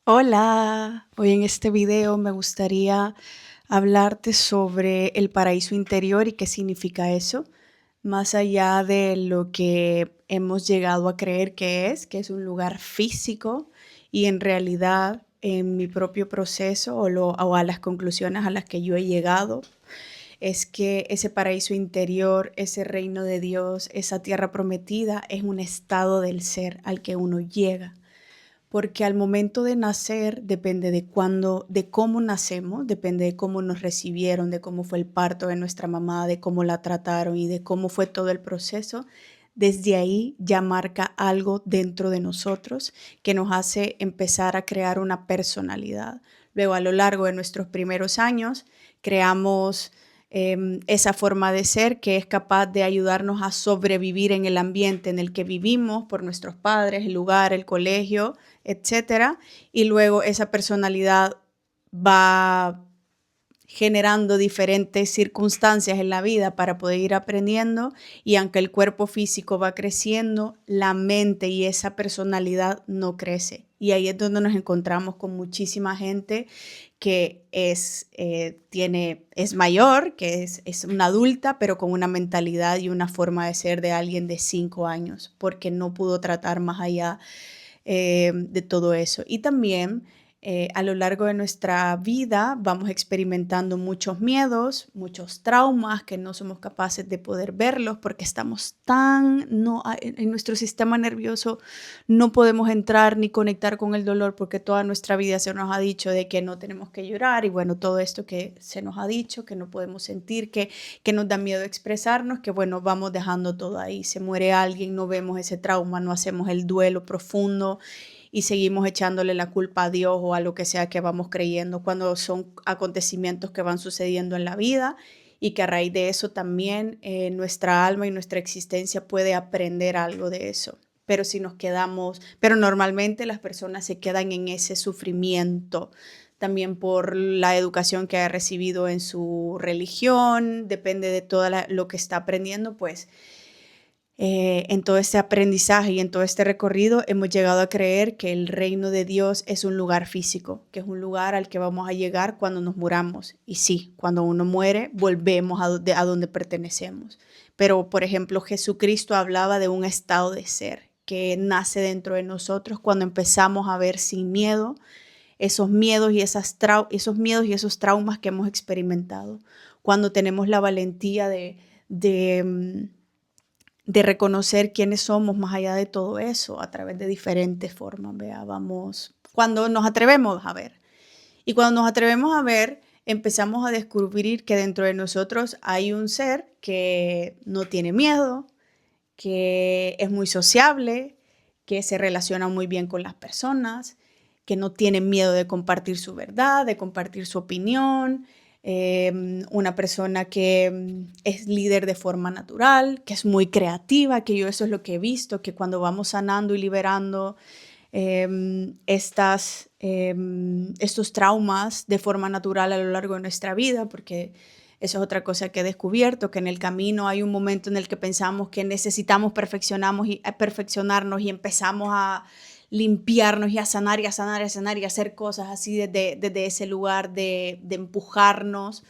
Hola, hoy en este video me gustaría hablarte sobre el paraíso interior y qué significa eso, más allá de lo que hemos llegado a creer que es un lugar físico y en realidad en mi propio proceso o a las conclusiones a las que yo he llegado, es que ese paraíso interior, ese reino de Dios, esa tierra prometida es un estado del ser al que uno llega porque al momento de nacer depende de cuándo, de cómo nacemos, depende de cómo nos recibieron, de cómo fue el parto de nuestra mamá, de cómo la trataron y de cómo fue todo el proceso. Desde ahí ya marca algo dentro de nosotros que nos hace empezar a crear una personalidad. Luego, a lo largo de nuestros primeros años, creamos esa forma de ser que es capaz de ayudarnos a sobrevivir en el ambiente en el que vivimos por nuestros padres, el lugar, el colegio, etcétera. Y luego esa personalidad va generando diferentes circunstancias en la vida para poder ir aprendiendo y aunque el cuerpo físico va creciendo, la mente y esa personalidad no crece. Y ahí es donde nos encontramos con muchísima gente que es mayor, que es una adulta, pero con una mentalidad y una forma de ser de alguien de 5 años, porque no pudo tratar más allá de todo eso. Y también a lo largo de nuestra vida vamos experimentando muchos miedos, muchos traumas que no somos capaces de poder verlos porque estamos tan, no, en nuestro sistema nervioso no podemos entrar ni conectar con el dolor porque toda nuestra vida se nos ha dicho de que no tenemos que llorar y bueno, todo esto que se nos ha dicho, que no podemos sentir, que nos da miedo expresarnos, que bueno, vamos dejando todo ahí. Se muere alguien, no vemos ese trauma, no hacemos el duelo profundo y seguimos echándole la culpa a Dios o a lo que sea que vamos creyendo cuando son acontecimientos que van sucediendo en la vida y que a raíz de eso también nuestra alma y nuestra existencia puede aprender algo de eso. Pero si nos quedamos, pero normalmente las personas se quedan en ese sufrimiento también por la educación que ha recibido en su religión, depende de todo lo que está aprendiendo, pues en todo este aprendizaje y en todo este recorrido hemos llegado a creer que el reino de Dios es un lugar físico, que es un lugar al que vamos a llegar cuando nos muramos. Y sí, cuando uno muere, volvemos a donde pertenecemos. Pero, por ejemplo, Jesucristo hablaba de un estado de ser que nace dentro de nosotros cuando empezamos a ver sin miedo esos miedos y esos miedos y esos traumas que hemos experimentado. Cuando tenemos la valentía de de reconocer quiénes somos más allá de todo eso a través de diferentes formas, vea, vamos, cuando nos atrevemos a ver. Y cuando nos atrevemos a ver, empezamos a descubrir que dentro de nosotros hay un ser que no tiene miedo, que es muy sociable, que se relaciona muy bien con las personas, que no tiene miedo de compartir su verdad, de compartir su opinión, una persona que es líder de forma natural, que es muy creativa, que yo eso es lo que he visto, que cuando vamos sanando y liberando estos traumas de forma natural a lo largo de nuestra vida, porque eso es otra cosa que he descubierto, que en el camino hay un momento en el que pensamos que necesitamos perfeccionarnos y empezamos a limpiarnos y a sanar y a sanar y a sanar y a hacer cosas así desde ese lugar de empujarnos,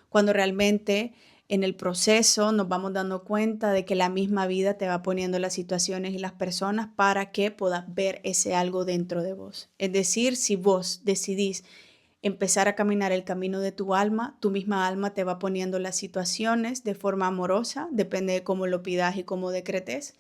cuando realmente en el proceso nos vamos dando cuenta de que la misma vida te va poniendo las situaciones y las personas para que puedas ver ese algo dentro de vos. Es decir, si vos decidís empezar a caminar el camino de tu misma alma te va poniendo las situaciones de forma amorosa, depende de cómo lo pidas y cómo decretes,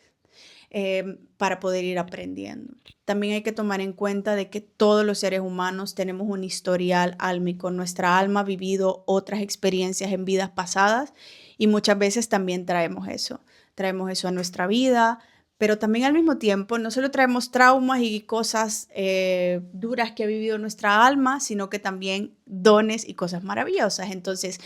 para poder ir aprendiendo. También hay que tomar en cuenta de que todos los seres humanos tenemos un historial álmico. Nuestra alma ha vivido otras experiencias en vidas pasadas y muchas veces también traemos eso. Traemos eso a nuestra vida, pero también al mismo tiempo no solo traemos traumas y cosas duras que ha vivido nuestra alma, sino que también dones y cosas maravillosas. Entonces,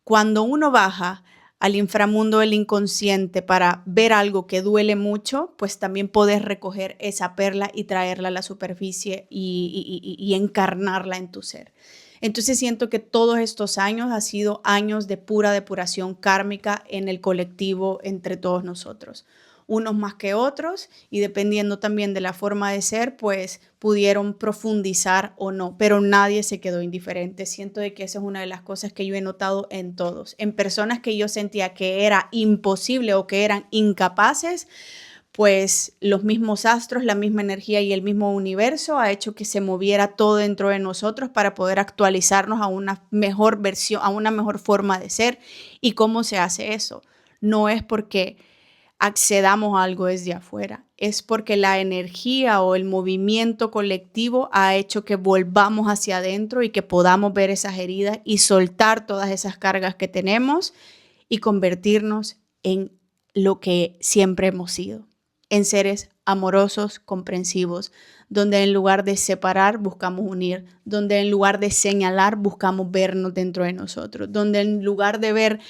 cuando uno baja al inframundo del inconsciente para ver algo que duele mucho, pues también puedes recoger esa perla y traerla a la superficie y encarnarla en tu ser. Entonces siento que todos estos años han sido años de pura depuración kármica en el colectivo entre todos nosotros. unos más que otros, y dependiendo también de la forma de ser, pues pudieron profundizar o no, pero nadie se quedó indiferente. Siento de que esa es una de las cosas que yo he notado en todos, en personas que yo sentía que era imposible o que eran incapaces, pues los mismos astros, la misma energía y el mismo universo ha hecho que se moviera todo dentro de nosotros para poder actualizarnos a una mejor versión, a una mejor forma de ser. ¿Y cómo se hace eso? No es porque accedamos a algo desde afuera, es porque la energía o el movimiento colectivo ha hecho que volvamos hacia adentro y que podamos ver esas heridas y soltar todas esas cargas que tenemos y convertirnos en lo que siempre hemos sido, en seres amorosos, comprensivos, donde en lugar de separar buscamos unir, donde en lugar de señalar buscamos vernos dentro de nosotros, donde en lugar de ver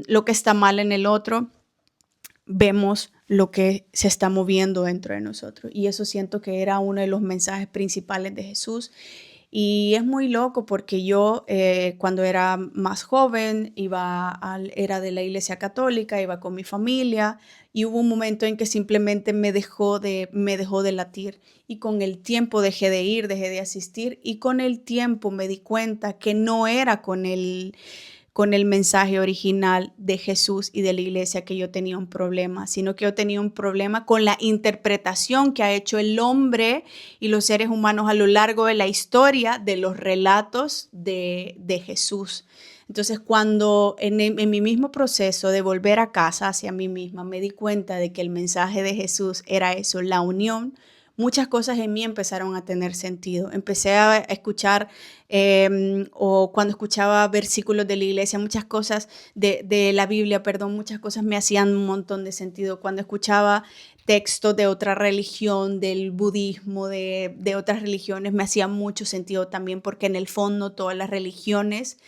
lo que está mal en el otro, vemos lo que se está moviendo dentro de nosotros. Y eso siento que era uno de los mensajes principales de Jesús. Y es muy loco porque yo cuando era más joven era de la iglesia católica, iba con mi familia y hubo un momento en que simplemente me dejó de latir, y con el tiempo dejé de ir, dejé de asistir, y con el tiempo me di cuenta que no era con el mensaje original de Jesús y de la iglesia que yo tenía un problema, sino que yo tenía un problema con la interpretación que ha hecho el hombre y los seres humanos a lo largo de la historia de los relatos de Jesús. Entonces, cuando en mi mismo proceso de volver a casa hacia mí misma, me di cuenta de que el mensaje de Jesús era eso, la unión, muchas cosas en mí empezaron a tener sentido. Empecé a escuchar o cuando escuchaba versículos de la iglesia, muchas cosas de la Biblia, perdón, muchas cosas me hacían un montón de sentido. Cuando escuchaba textos de otra religión, del budismo, de otras religiones, me hacía mucho sentido también, porque en el fondo todas las religiones,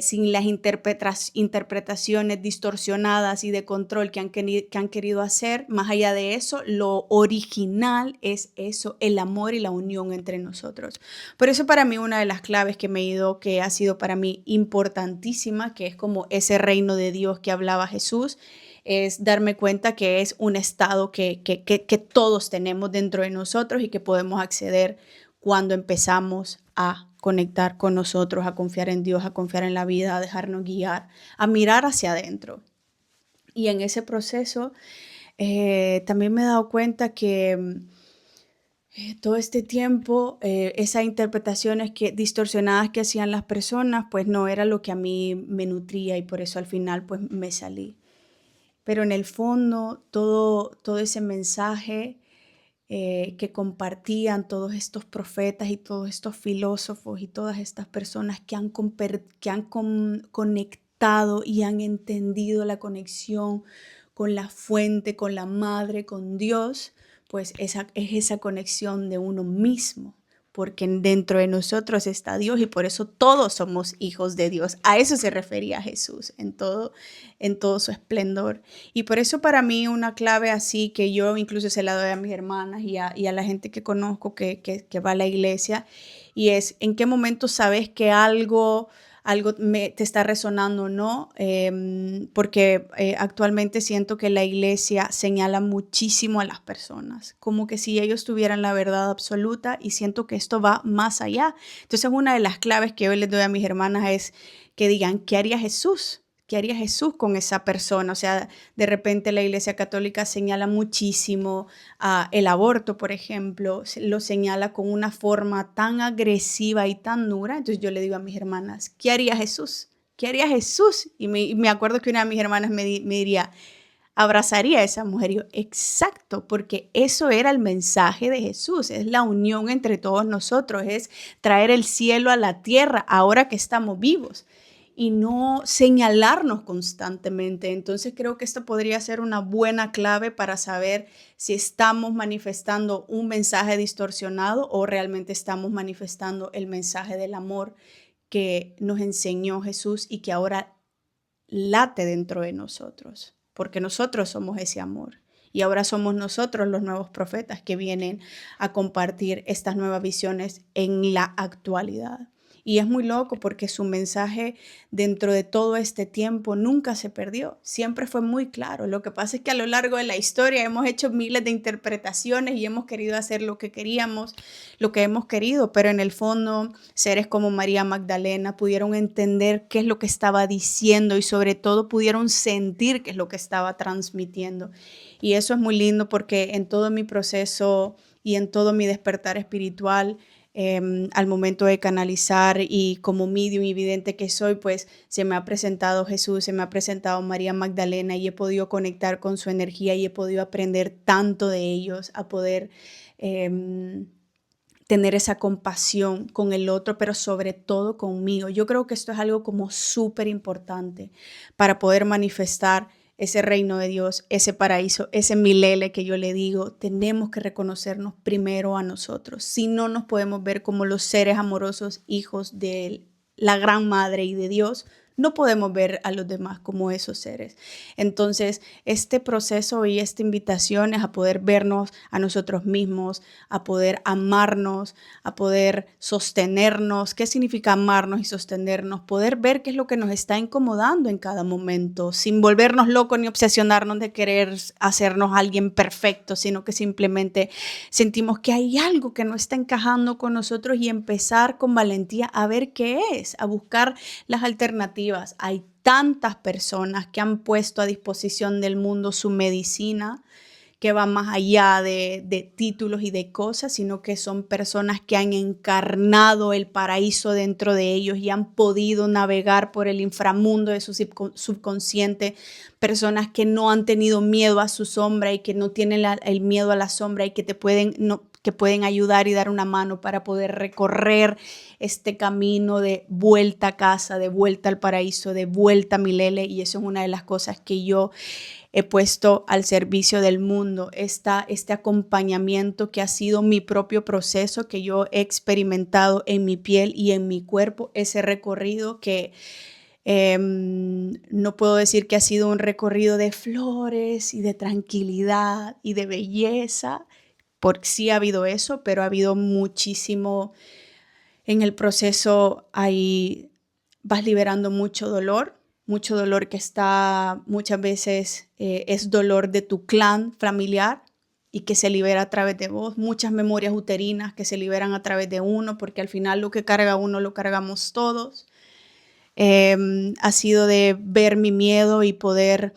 sin las interpretaciones distorsionadas y de control que han querido hacer, más allá de eso, lo original es eso, el amor y la unión entre nosotros. Por eso para mí una de las claves que ha sido para mí importantísima, que es como ese reino de Dios que hablaba Jesús, es darme cuenta que es un estado que todos tenemos dentro de nosotros y que podemos acceder cuando empezamos a conectar con nosotros, a confiar en Dios, a confiar en la vida, a dejarnos guiar, a mirar hacia adentro. Y en ese proceso también me he dado cuenta que todo este tiempo esas interpretaciones distorsionadas que hacían las personas, pues no era lo que a mí me nutría, y por eso al final pues me salí. Pero en el fondo todo ese mensaje que compartían todos estos profetas y todos estos filósofos y todas estas personas que han conectado y han entendido la conexión con la fuente, con la madre, con Dios, pues es esa conexión de uno mismo, porque dentro de nosotros está Dios y por eso todos somos hijos de Dios. A eso se refería Jesús en todo su esplendor. Y por eso para mí una clave así, que yo incluso se la doy a mis hermanas y a la gente que conozco que va a la iglesia, y es: ¿en qué momento sabes que algo te está resonando o no? Porque actualmente siento que la iglesia señala muchísimo a las personas, como que si ellos tuvieran la verdad absoluta, y siento que esto va más allá. Entonces, una de las claves que yo les doy a mis hermanas es que digan: ¿qué haría Jesús? ¿Qué haría Jesús con esa persona? O sea, de repente la Iglesia Católica señala muchísimo el aborto, por ejemplo, lo señala con una forma tan agresiva y tan dura. Entonces yo le digo a mis hermanas: ¿qué haría Jesús? ¿Qué haría Jesús? Y me acuerdo que una de mis hermanas me diría: abrazaría a esa mujer. Y yo: exacto, porque eso era el mensaje de Jesús, es la unión entre todos nosotros, es traer el cielo a la tierra ahora que estamos vivos, y no señalarnos constantemente. Entonces creo que esto podría ser una buena clave para saber si estamos manifestando un mensaje distorsionado o realmente estamos manifestando el mensaje del amor que nos enseñó Jesús y que ahora late dentro de nosotros, porque nosotros somos ese amor. Y ahora somos nosotros los nuevos profetas que vienen a compartir estas nuevas visiones en la actualidad. Y es muy loco porque su mensaje dentro de todo este tiempo nunca se perdió, siempre fue muy claro. Lo que pasa es que a lo largo de la historia hemos hecho miles de interpretaciones y hemos querido hacer lo que queríamos, lo que hemos querido, pero en el fondo seres como María Magdalena pudieron entender qué es lo que estaba diciendo y sobre todo pudieron sentir qué es lo que estaba transmitiendo. Y eso es muy lindo porque en todo mi proceso y en todo mi despertar espiritual, al momento de canalizar y como medium y vidente que soy, pues se me ha presentado Jesús, se me ha presentado María Magdalena y he podido conectar con su energía y he podido aprender tanto de ellos, a poder tener esa compasión con el otro, pero sobre todo conmigo. Yo creo que esto es algo como súper importante para poder manifestar ese reino de Dios, ese paraíso, ese milele que yo le digo. Tenemos que reconocernos primero a nosotros. Si no, nos podemos ver como los seres amorosos, hijos de la gran madre y de Dios. No podemos ver a los demás como esos seres. Entonces, este proceso y esta invitación es a poder vernos a nosotros mismos, a poder amarnos, a poder sostenernos. ¿Qué significa amarnos y sostenernos? Poder ver qué es lo que nos está incomodando en cada momento, sin volvernos locos ni obsesionarnos de querer hacernos alguien perfecto, sino que simplemente sentimos que hay algo que no está encajando con nosotros y empezar con valentía a ver qué es, a buscar las alternativas. Hay tantas personas que han puesto a disposición del mundo su medicina que va más allá de títulos y de cosas, sino que son personas que han encarnado el paraíso dentro de ellos y han podido navegar por el inframundo de su subconsciente, personas que no han tenido miedo a su sombra y que no tienen el miedo a la sombra y que que pueden ayudar y dar una mano para poder recorrer este camino de vuelta a casa, de vuelta al paraíso, de vuelta a Milele. Y eso es una de las cosas que yo he puesto al servicio del mundo, este acompañamiento que ha sido mi propio proceso, que yo he experimentado en mi piel y en mi cuerpo, ese recorrido que no puedo decir que ha sido un recorrido de flores y de tranquilidad y de belleza, porque sí ha habido eso, pero ha habido muchísimo en el proceso. Ahí vas liberando mucho dolor que está muchas veces es dolor de tu clan familiar y que se libera a través de vos, muchas memorias uterinas que se liberan a través de uno, porque al final lo que carga uno lo cargamos todos. Ha sido de ver mi miedo y poder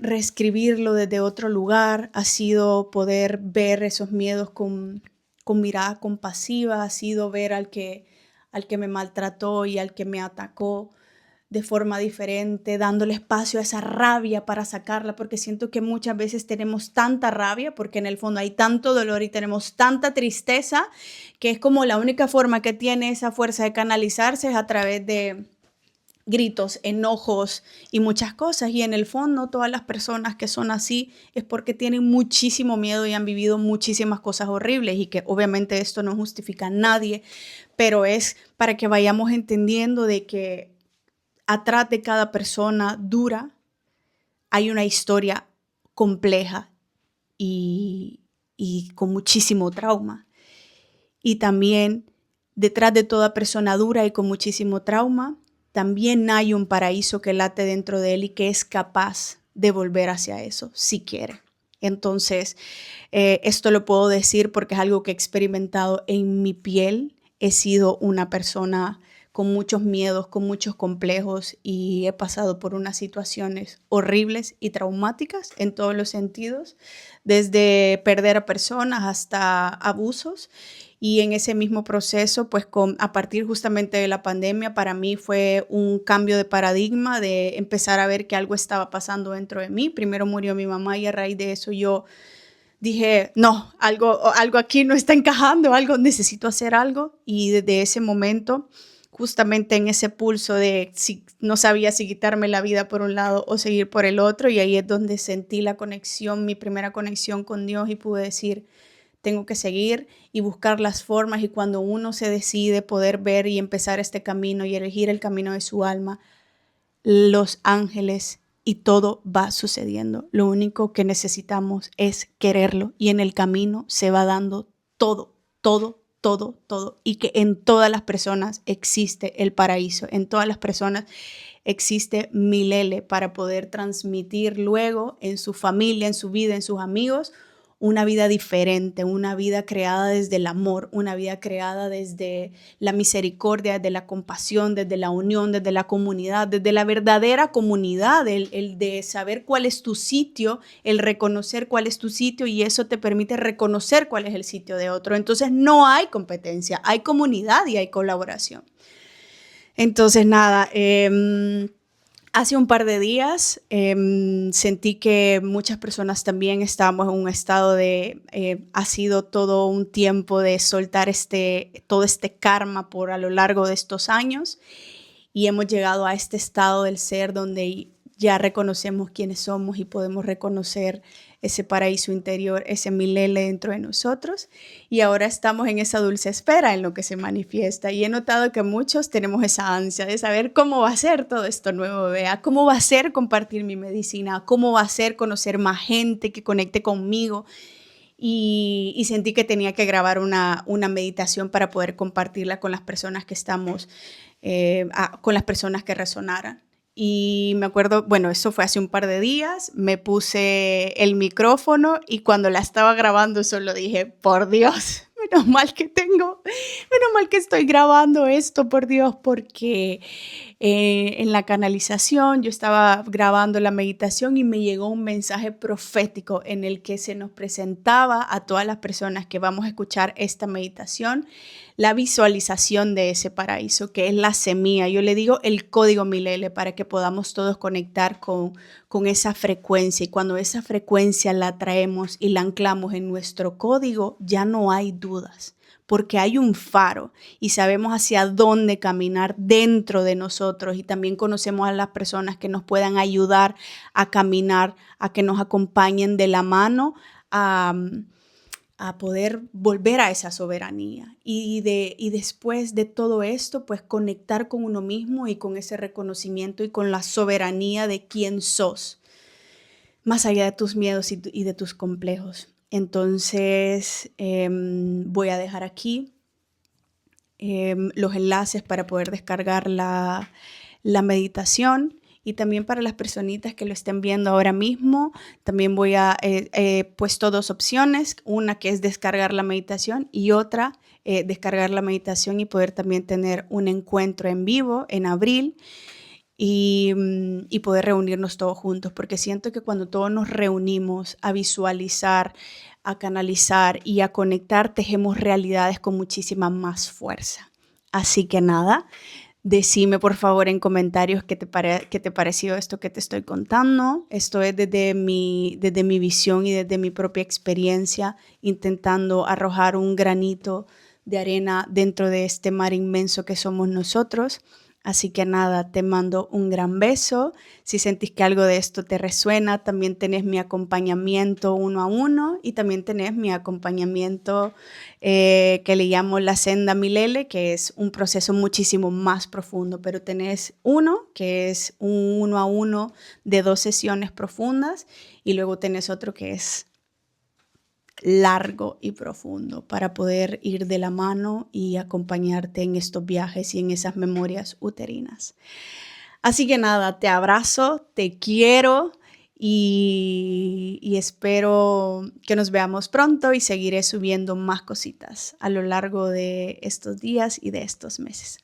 reescribirlo desde otro lugar, ha sido poder ver esos miedos con mirada compasiva, ha sido ver al que me maltrató y al que me atacó de forma diferente, dándole espacio a esa rabia para sacarla, porque siento que muchas veces tenemos tanta rabia, porque en el fondo hay tanto dolor y tenemos tanta tristeza, que es como la única forma que tiene esa fuerza de canalizarse es a través de gritos, enojos y muchas cosas. Y en el fondo todas las personas que son así es porque tienen muchísimo miedo y han vivido muchísimas cosas horribles, y que obviamente esto no justifica a nadie, pero es para que vayamos entendiendo de que atrás de cada persona dura hay una historia compleja y con muchísimo trauma. Y también detrás de toda persona dura y con muchísimo trauma, también hay un paraíso que late dentro de él y que es capaz de volver hacia eso, si quiere. Entonces, esto lo puedo decir porque es algo que he experimentado en mi piel. He sido una persona con muchos miedos, con muchos complejos, y he pasado por unas situaciones horribles y traumáticas en todos los sentidos, desde perder a personas hasta abusos. Y en ese mismo proceso, pues a partir justamente de la pandemia, para mí fue un cambio de paradigma, de empezar a ver que algo estaba pasando dentro de mí. Primero murió mi mamá y a raíz de eso yo dije, no, algo aquí no está encajando, necesito hacer algo. Y desde ese momento, justamente en ese pulso de si no sabía si quitarme la vida por un lado o seguir por el otro, y ahí es donde sentí la conexión, mi primera conexión con Dios, y pude decir, tengo que seguir y buscar las formas. Y cuando uno se decide poder ver y empezar este camino y elegir el camino de su alma, los ángeles y todo va sucediendo. Lo único que necesitamos es quererlo, y en el camino se va dando todo, todo, todo, todo, y que en todas las personas existe el paraíso, en todas las personas existe Milele para poder transmitir luego en su familia, en su vida, en sus amigos, una vida diferente, una vida creada desde el amor, una vida creada desde la misericordia, desde la compasión, desde la unión, desde la comunidad, desde la verdadera comunidad, el de saber cuál es tu sitio, el reconocer cuál es tu sitio, y eso te permite reconocer cuál es el sitio de otro. Entonces no hay competencia, hay comunidad y hay colaboración. Entonces, nada, hace un par de días sentí que muchas personas también estábamos en un estado de, ha sido todo un tiempo de soltar todo este karma por a lo largo de estos años, y hemos llegado a este estado del ser donde ya reconocemos quiénes somos y podemos reconocer ese paraíso interior, ese Milele dentro de nosotros, y ahora estamos en esa dulce espera en lo que se manifiesta, y he notado que muchos tenemos esa ansia de saber cómo va a ser todo esto nuevo, vea, cómo va a ser compartir mi medicina, cómo va a ser conocer más gente que conecte conmigo, y sentí que tenía que grabar una meditación para poder compartirla con las personas que estamos, con las personas que resonaran. Y me acuerdo, bueno, eso fue hace un par de días, me puse el micrófono y cuando la estaba grabando solo dije, por Dios, menos mal que estoy grabando esto, por Dios, porque en la canalización yo estaba grabando la meditación y me llegó un mensaje profético en el que se nos presentaba a todas las personas que vamos a escuchar esta meditación la visualización de ese paraíso, que es la semilla. Yo le digo el código Milele para que podamos todos conectar con esa frecuencia, y cuando esa frecuencia la traemos y la anclamos en nuestro código, ya no hay dudas, porque hay un faro y sabemos hacia dónde caminar dentro de nosotros, y también conocemos a las personas que nos puedan ayudar a caminar, a que nos acompañen de la mano a poder volver a esa soberanía. Y después de todo esto, pues conectar con uno mismo y con ese reconocimiento y con la soberanía de quién sos, más allá de tus miedos y de tus complejos. Entonces, voy a dejar aquí los enlaces para poder descargar la meditación, y también para las personitas que lo estén viendo ahora mismo, también voy a puesto dos opciones, una que es descargar la meditación y otra descargar la meditación y poder también tener un encuentro en vivo en abril. Y poder reunirnos todos juntos, porque siento que cuando todos nos reunimos a visualizar, a canalizar y a conectar, tejemos realidades con muchísima más fuerza. Así que nada, decime por favor en comentarios qué te pareció esto que te estoy contando. Esto es desde mi visión y desde mi propia experiencia, intentando arrojar un granito de arena dentro de este mar inmenso que somos nosotros. Así que nada, te mando un gran beso. Si sentís que algo de esto te resuena, también tenés mi acompañamiento 1-a-1, y también tenés mi acompañamiento que le llamo la senda Milele, que es un proceso muchísimo más profundo, pero tenés uno que es un 1-a-1 de 2 sesiones profundas, y luego tenés otro que es largo y profundo para poder ir de la mano y acompañarte en estos viajes y en esas memorias uterinas. Así que nada, te abrazo, te quiero y espero que nos veamos pronto, y seguiré subiendo más cositas a lo largo de estos días y de estos meses.